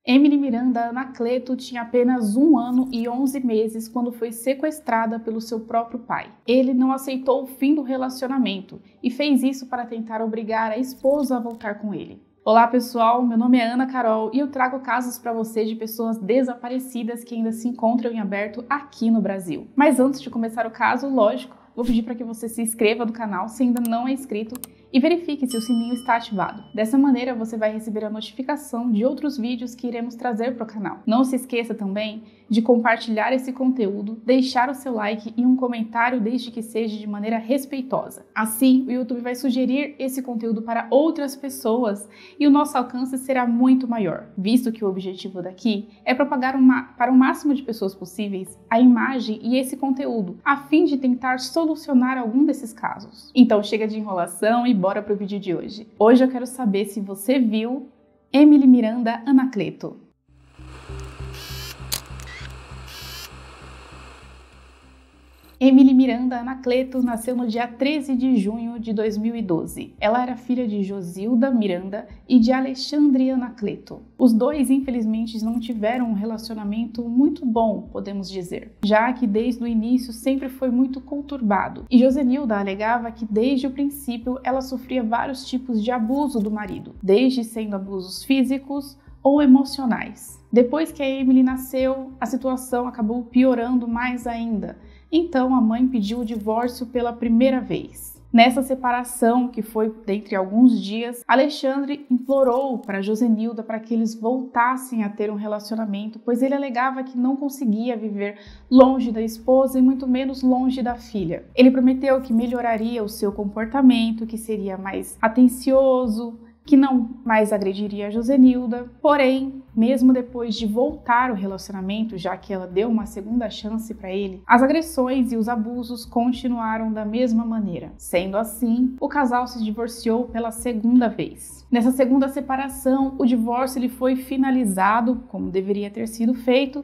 Emily Miranda Anacleto tinha apenas 1 ano e 11 meses quando foi sequestrada pelo seu próprio pai. Ele não aceitou o fim do relacionamento e fez isso para tentar obrigar a esposa a voltar com ele. Olá pessoal, meu nome é Ana Carol e eu trago casos para vocês de pessoas desaparecidas que ainda se encontram em aberto aqui no Brasil. Mas antes de começar o caso, lógico, vou pedir para que você se inscreva no canal se ainda não é inscrito e verifique se o sininho está ativado. Dessa maneira você vai receber a notificação de outros vídeos que iremos trazer para o canal. Não se esqueça também de compartilhar esse conteúdo, deixar o seu like e um comentário desde que seja de maneira respeitosa. Assim, o YouTube vai sugerir esse conteúdo para outras pessoas e o nosso alcance será muito maior, visto que o objetivo daqui é propagar para o máximo de pessoas possíveis a imagem e esse conteúdo, a fim de tentar solucionar algum desses casos. Então chega de enrolação e bora pro vídeo de hoje. Hoje eu quero saber se você viu Emily Miranda Anacleto. Emily Miranda Anacleto nasceu no dia 13 de junho de 2012. Ela era filha de Josilda Miranda e de Alexandre Anacleto. Os dois, infelizmente, não tiveram um relacionamento muito bom, podemos dizer, já que desde o início sempre foi muito conturbado. E Josenilda alegava que desde o princípio ela sofria vários tipos de abuso do marido, desde sendo abusos físicos ou emocionais. Depois que a Emily nasceu, a situação acabou piorando mais ainda. Então a mãe pediu o divórcio pela primeira vez. Nessa separação, que foi dentre alguns dias, Alexandre implorou para Josenilda para que eles voltassem a ter um relacionamento, pois ele alegava que não conseguia viver longe da esposa e muito menos longe da filha. Ele prometeu que melhoraria o seu comportamento, que seria mais atencioso, que não mais agrediria a Josenilda. Porém, mesmo depois de voltar o relacionamento, já que ela deu uma segunda chance para ele, as agressões e os abusos continuaram da mesma maneira. Sendo assim, o casal se divorciou pela segunda vez. Nessa segunda separação, o divórcio ele foi finalizado, como deveria ter sido feito,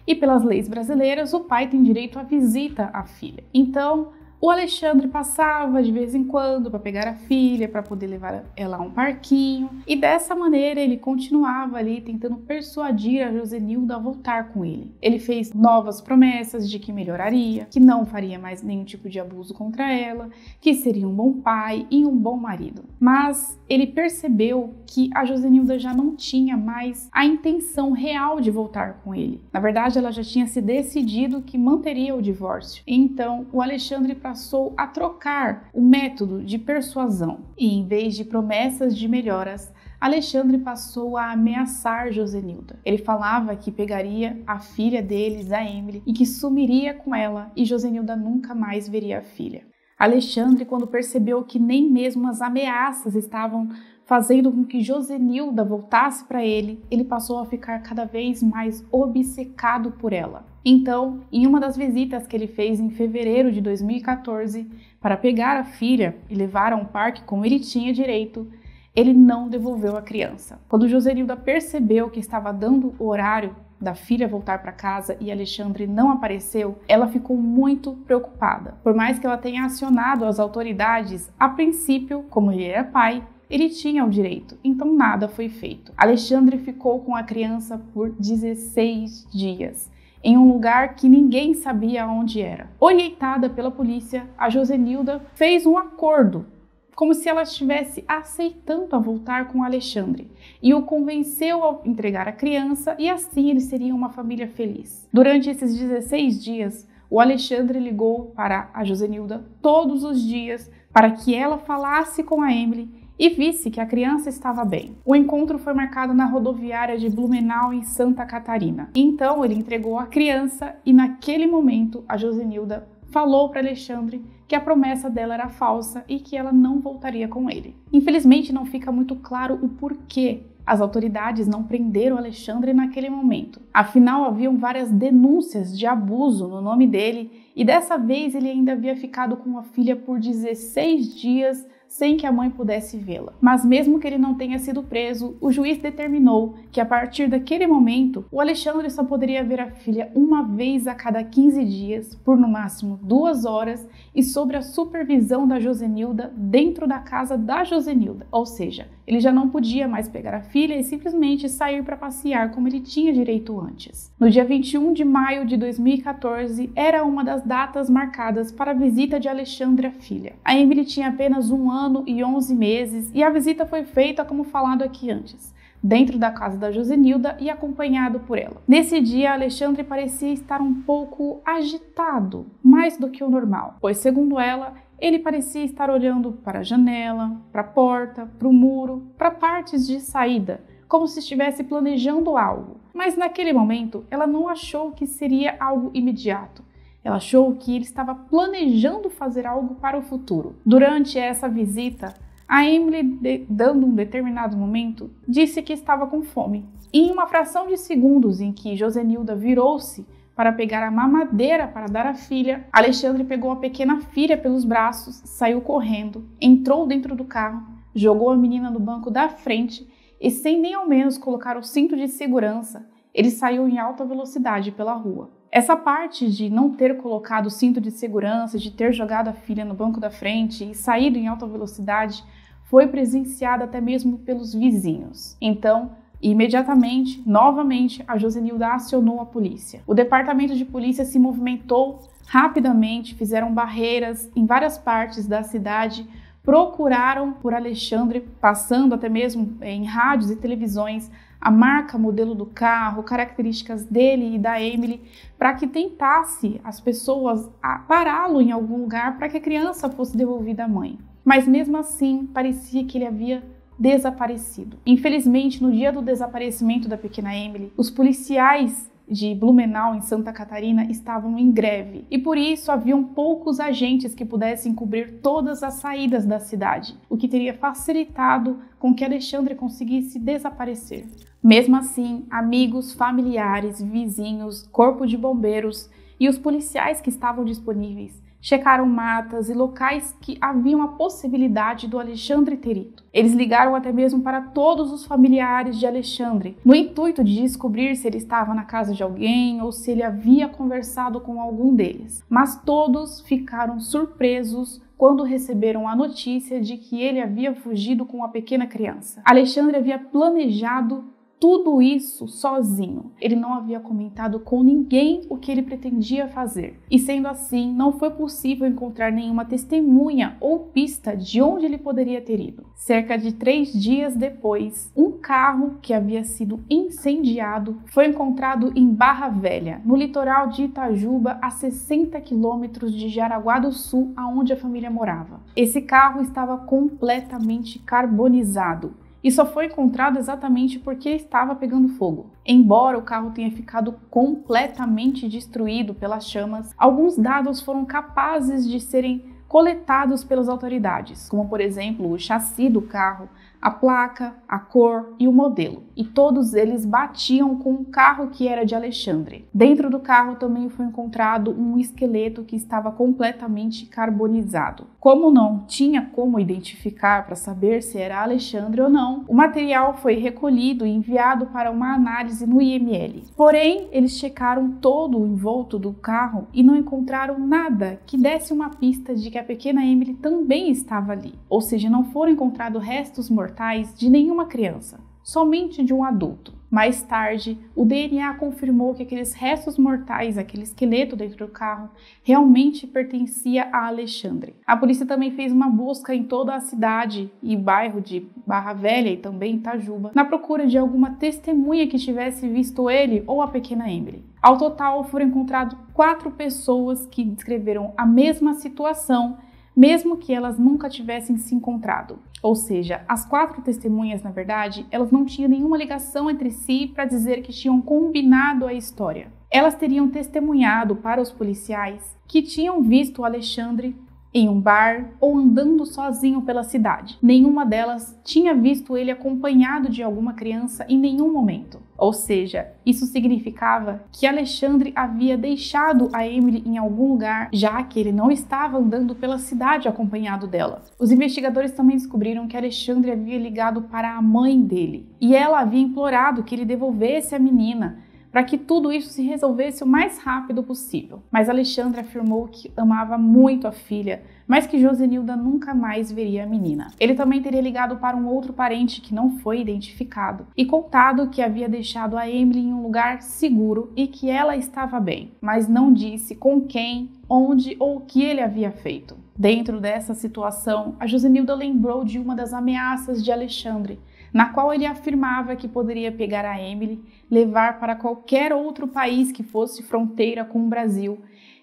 e pelas leis brasileiras, o pai tem direito à visita à filha. Então, o Alexandre passava de vez em quando para pegar a filha, para poder levar ela a um parquinho, e dessa maneira ele continuava ali tentando persuadir a Josenilda a voltar com ele. Ele fez novas promessas de que melhoraria, que não faria mais nenhum tipo de abuso contra ela, que seria um bom pai e um bom marido. Mas ele percebeu que a Josenilda já não tinha mais a intenção real de voltar com ele. Na verdade, ela já tinha se decidido que manteria o divórcio. Então, o Alexandre passou a trocar o método de persuasão e, em vez de promessas de melhoras, Alexandre passou a ameaçar Josenilda. Ele falava que pegaria a filha deles, a Emily, e que sumiria com ela e Josenilda nunca mais veria a filha. Alexandre, quando percebeu que nem mesmo as ameaças estavam fazendo com que Josenilda voltasse para ele, ele passou a ficar cada vez mais obcecado por ela. Então, em uma das visitas que ele fez em fevereiro de 2014, para pegar a filha e levar a um parque como ele tinha direito, ele não devolveu a criança. Quando Josenilda percebeu que estava dando o horário da filha voltar para casa e Alexandre não apareceu, ela ficou muito preocupada. Por mais que ela tenha acionado as autoridades, a princípio, como ele era pai, ele tinha o direito, então nada foi feito. Alexandre ficou com a criança por 16 dias, em um lugar que ninguém sabia onde era. Orientada pela polícia, a Josenilda fez um acordo, como se ela estivesse aceitando a voltar com Alexandre, e o convenceu a entregar a criança, e assim eles seriam uma família feliz. Durante esses 16 dias, o Alexandre ligou para a Josenilda todos os dias para que ela falasse com a Emily e visse que a criança estava bem. O encontro foi marcado na rodoviária de Blumenau, em Santa Catarina. Então ele entregou a criança e naquele momento a Josenilda falou para Alexandre que a promessa dela era falsa e que ela não voltaria com ele. Infelizmente não fica muito claro o porquê as autoridades não prenderam Alexandre naquele momento. Afinal, haviam várias denúncias de abuso no nome dele e dessa vez ele ainda havia ficado com a filha por 16 dias sem que a mãe pudesse vê-la. Mas mesmo que ele não tenha sido preso, o juiz determinou que a partir daquele momento, o Alexandre só poderia ver a filha uma vez a cada 15 dias, por no máximo 2 horas, e sob a supervisão da Josenilda dentro da casa da Josenilda, ou seja, Ele já não podia mais pegar a filha e simplesmente sair para passear como ele tinha direito antes. No dia 21 de maio de 2014, era uma das datas marcadas para a visita de Alexandre à filha. A Emily tinha apenas 1 ano e 11 meses e a visita foi feita como falado aqui antes, dentro da casa da Josenilda e acompanhado por ela. Nesse dia, Alexandre parecia estar um pouco agitado, mais do que o normal, pois, segundo ela, ele parecia estar olhando para a janela, para a porta, para o muro, para partes de saída, como se estivesse planejando algo. Mas naquele momento, ela não achou que seria algo imediato. Ela achou que ele estava planejando fazer algo para o futuro. Durante essa visita, a Emily, dando um determinado momento, disse que estava com fome. E em uma fração de segundos em que Josenilda virou-se para pegar a mamadeira para dar à filha, Alexandre pegou a pequena filha pelos braços, saiu correndo, entrou dentro do carro, jogou a menina no banco da frente e, sem nem ao menos colocar o cinto de segurança, ele saiu em alta velocidade pela rua. Essa parte de não ter colocado o cinto de segurança, de ter jogado a filha no banco da frente e saído em alta velocidade, foi presenciada até mesmo pelos vizinhos. Então, imediatamente, novamente, a Josenilda acionou a polícia. O departamento de polícia se movimentou rapidamente, fizeram barreiras em várias partes da cidade, procuraram por Alexandre, passando até mesmo em rádios e televisões a marca, modelo do carro, características dele e da Emily, para que tentasse as pessoas pará-lo em algum lugar para que a criança fosse devolvida à mãe. Mas mesmo assim, parecia que ele havia desaparecido. Infelizmente, no dia do desaparecimento da pequena Emily, os policiais de Blumenau, em Santa Catarina, estavam em greve e por isso haviam poucos agentes que pudessem cobrir todas as saídas da cidade, o que teria facilitado com que Alexandre conseguisse desaparecer. Mesmo assim, amigos, familiares, vizinhos, corpo de bombeiros e os policiais que estavam disponíveis checaram matas e locais que haviam a possibilidade do Alexandre ter ido. Eles ligaram até mesmo para todos os familiares de Alexandre, no intuito de descobrir se ele estava na casa de alguém ou se ele havia conversado com algum deles. Mas todos ficaram surpresos quando receberam a notícia de que ele havia fugido com a pequena criança. Alexandre havia planejado tudo isso sozinho. Ele não havia comentado com ninguém o que ele pretendia fazer. E sendo assim, não foi possível encontrar nenhuma testemunha ou pista de onde ele poderia ter ido. Cerca de 3 dias depois, um carro que havia sido incendiado foi encontrado em Barra Velha, no litoral de Itajuba, a 60 quilômetros de Jaraguá do Sul, aonde a família morava. Esse carro estava completamente carbonizado e só foi encontrado exatamente porque estava pegando fogo. Embora o carro tenha ficado completamente destruído pelas chamas, alguns dados foram capazes de serem coletados pelas autoridades, como por exemplo o chassi do carro, a placa, a cor e o modelo. E todos eles batiam com o carro que era de Alexandre. Dentro do carro também foi encontrado um esqueleto que estava completamente carbonizado. Como não tinha como identificar para saber se era Alexandre ou não, o material foi recolhido e enviado para uma análise no IML. Porém, eles checaram todo o envolto do carro e não encontraram nada que desse uma pista de que a pequena Emily também estava ali. Ou seja, não foram encontrados restos mortais de nenhuma criança, somente de um adulto. Mais tarde, o DNA confirmou que aqueles restos mortais, aquele esqueleto dentro do carro, realmente pertencia a Alexandre. A polícia também fez uma busca em toda a cidade e bairro de Barra Velha e também Itajuba, na procura de alguma testemunha que tivesse visto ele ou a pequena Emily. Ao total, foram encontradas 4 pessoas que descreveram a mesma situação, mesmo que elas nunca tivessem se encontrado. Ou seja, as 4 testemunhas, na verdade, elas não tinham nenhuma ligação entre si para dizer que tinham combinado a história. Elas teriam testemunhado para os policiais que tinham visto o Alexandre em um bar ou andando sozinho pela cidade. Nenhuma delas tinha visto ele acompanhado de alguma criança em nenhum momento. Ou seja, isso significava que Alexandre havia deixado a Emily em algum lugar, já que ele não estava andando pela cidade acompanhado dela. Os investigadores também descobriram que Alexandre havia ligado para a mãe dele e ela havia implorado que ele devolvesse a menina para que tudo isso se resolvesse o mais rápido possível. Mas Alexandre afirmou que amava muito a filha, mas que Josenilda nunca mais veria a menina. Ele também teria ligado para um outro parente que não foi identificado e contado que havia deixado a Emily em um lugar seguro e que ela estava bem, mas não disse com quem, onde ou o que ele havia feito. Dentro dessa situação, a Josenilda lembrou de uma das ameaças de Alexandre, na qual ele afirmava que poderia pegar a Emily, levar para qualquer outro país que fosse fronteira com o Brasil,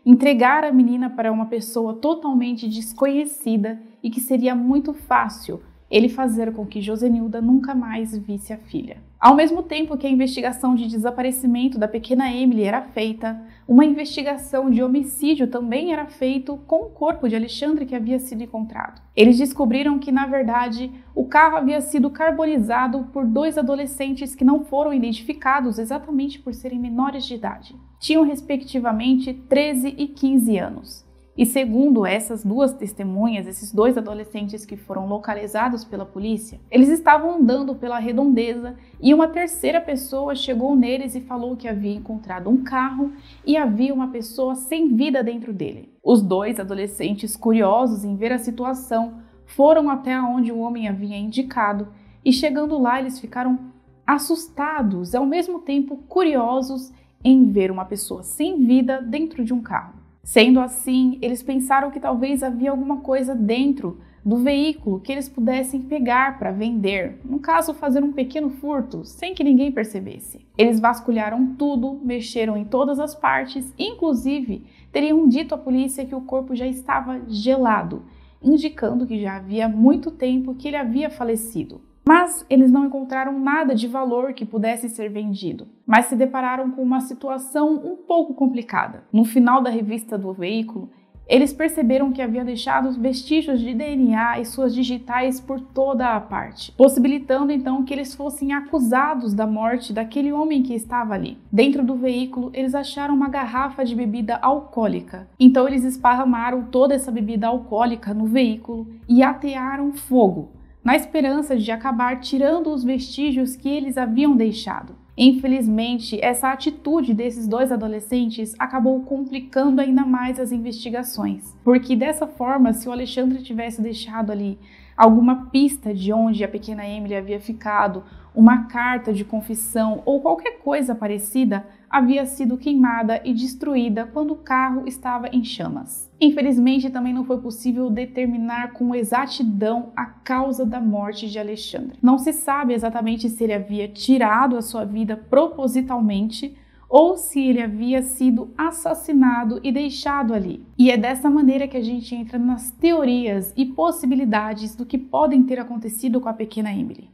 entregar a menina para uma pessoa totalmente desconhecida e que seria muito fácil ele fazer com que Josenilda nunca mais visse a filha. Ao mesmo tempo que a investigação de desaparecimento da pequena Emily era feita, uma investigação de homicídio também era feita com o corpo de Alexandre que havia sido encontrado. Eles descobriram que, na verdade, o carro havia sido carbonizado por 2 adolescentes que não foram identificados exatamente por serem menores de idade. Tinham, respectivamente, 13 e 15 anos. E segundo essas 2 testemunhas, esses 2 adolescentes que foram localizados pela polícia, eles estavam andando pela redondeza e uma terceira pessoa chegou neles e falou que havia encontrado um carro e havia uma pessoa sem vida dentro dele. Os 2 adolescentes, curiosos em ver a situação, foram até onde o homem havia indicado e chegando lá eles ficaram assustados e ao mesmo tempo curiosos em ver uma pessoa sem vida dentro de um carro. Sendo assim, eles pensaram que talvez havia alguma coisa dentro do veículo que eles pudessem pegar para vender, no caso fazer um pequeno furto, sem que ninguém percebesse. Eles vasculharam tudo, mexeram em todas as partes, inclusive teriam dito à polícia que o corpo já estava gelado, indicando que já havia muito tempo que ele havia falecido. Mas eles não encontraram nada de valor que pudesse ser vendido, mas se depararam com uma situação um pouco complicada. No final da revista do veículo, eles perceberam que havia deixado os vestígios de DNA e suas digitais por toda a parte, possibilitando então que eles fossem acusados da morte daquele homem que estava ali. Dentro do veículo, eles acharam uma garrafa de bebida alcoólica, então eles esparramaram toda essa bebida alcoólica no veículo e atearam fogo, na esperança de acabar tirando os vestígios que eles haviam deixado. Infelizmente, essa atitude desses 2 adolescentes acabou complicando ainda mais as investigações, porque dessa forma, se o Alexandre tivesse deixado ali alguma pista de onde a pequena Emily havia ficado, uma carta de confissão ou qualquer coisa parecida, havia sido queimada e destruída quando o carro estava em chamas. Infelizmente, também não foi possível determinar com exatidão a causa da morte de Alexandre. Não se sabe exatamente se ele havia tirado a sua vida propositalmente ou se ele havia sido assassinado e deixado ali. E é dessa maneira que a gente entra nas teorias e possibilidades do que podem ter acontecido com a pequena Emily.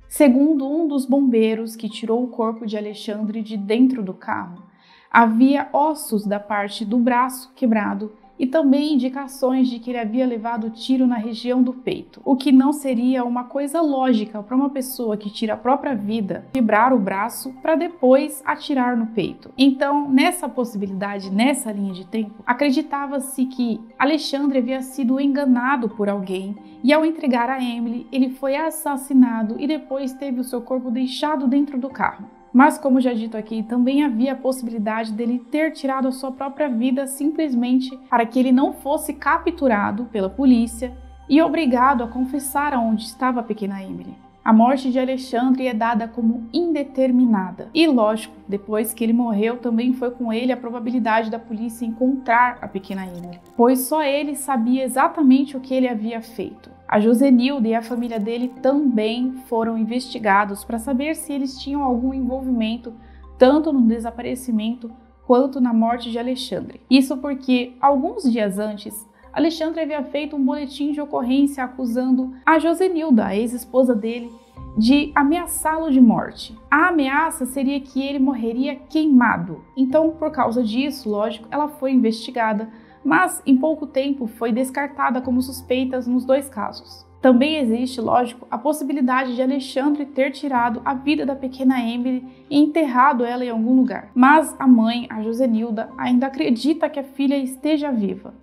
Segundo um dos bombeiros que tirou o corpo de Alexandre de dentro do carro, havia ossos da parte do braço quebrado e também indicações de que ele havia levado tiro na região do peito, o que não seria uma coisa lógica para uma pessoa que tira a própria vida quebrar o braço para depois atirar no peito. Então, nessa possibilidade, nessa linha de tempo, acreditava-se que Alexandre havia sido enganado por alguém e ao entregar a Emily, ele foi assassinado e depois teve o seu corpo deixado dentro do carro. Mas, como já dito aqui, também havia a possibilidade dele ter tirado a sua própria vida simplesmente para que ele não fosse capturado pela polícia e obrigado a confessar aonde estava a pequena Emily. A morte de Alexandre é dada como indeterminada. E, lógico, depois que ele morreu, também foi com ele a probabilidade da polícia encontrar a pequena Emily, pois só ele sabia exatamente o que ele havia feito. A Josenilda e a família dele também foram investigados para saber se eles tinham algum envolvimento tanto no desaparecimento quanto na morte de Alexandre. Isso porque, alguns dias antes, Alexandre havia feito um boletim de ocorrência acusando a Josenilda, a ex-esposa dele, de ameaçá-lo de morte. A ameaça seria que ele morreria queimado. Então, por causa disso, lógico, ela foi investigada, mas em pouco tempo foi descartada como suspeita nos 2 casos. Também existe, lógico, a possibilidade de Alexandre ter tirado a vida da pequena Emily e enterrado ela em algum lugar. Mas a mãe, a Josenilda, ainda acredita que a filha esteja viva.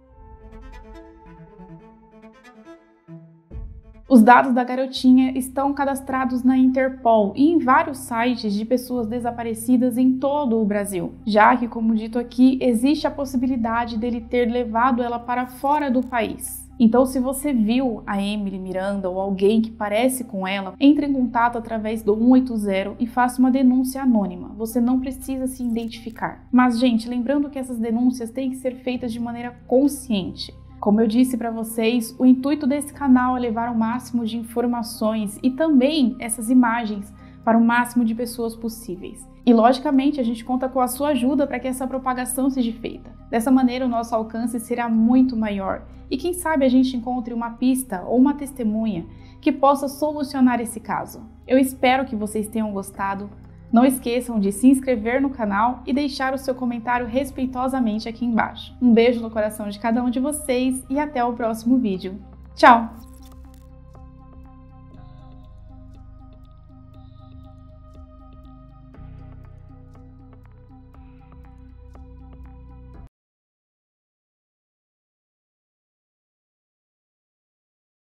Os dados da garotinha estão cadastrados na Interpol e em vários sites de pessoas desaparecidas em todo o Brasil, já que, como dito aqui, existe a possibilidade dele ter levado ela para fora do país. Então, se você viu a Emily Miranda ou alguém que parece com ela, entre em contato através do 180 e faça uma denúncia anônima. Você não precisa se identificar. Mas, gente, lembrando que essas denúncias têm que ser feitas de maneira consciente. Como eu disse para vocês, o intuito desse canal é levar o máximo de informações e também essas imagens para o máximo de pessoas possíveis. E, logicamente, a gente conta com a sua ajuda para que essa propagação seja feita. Dessa maneira, o nosso alcance será muito maior e, quem sabe, a gente encontre uma pista ou uma testemunha que possa solucionar esse caso. Eu espero que vocês tenham gostado. Não esqueçam de se inscrever no canal e deixar o seu comentário respeitosamente aqui embaixo. Um beijo no coração de cada um de vocês e até o próximo vídeo. Tchau!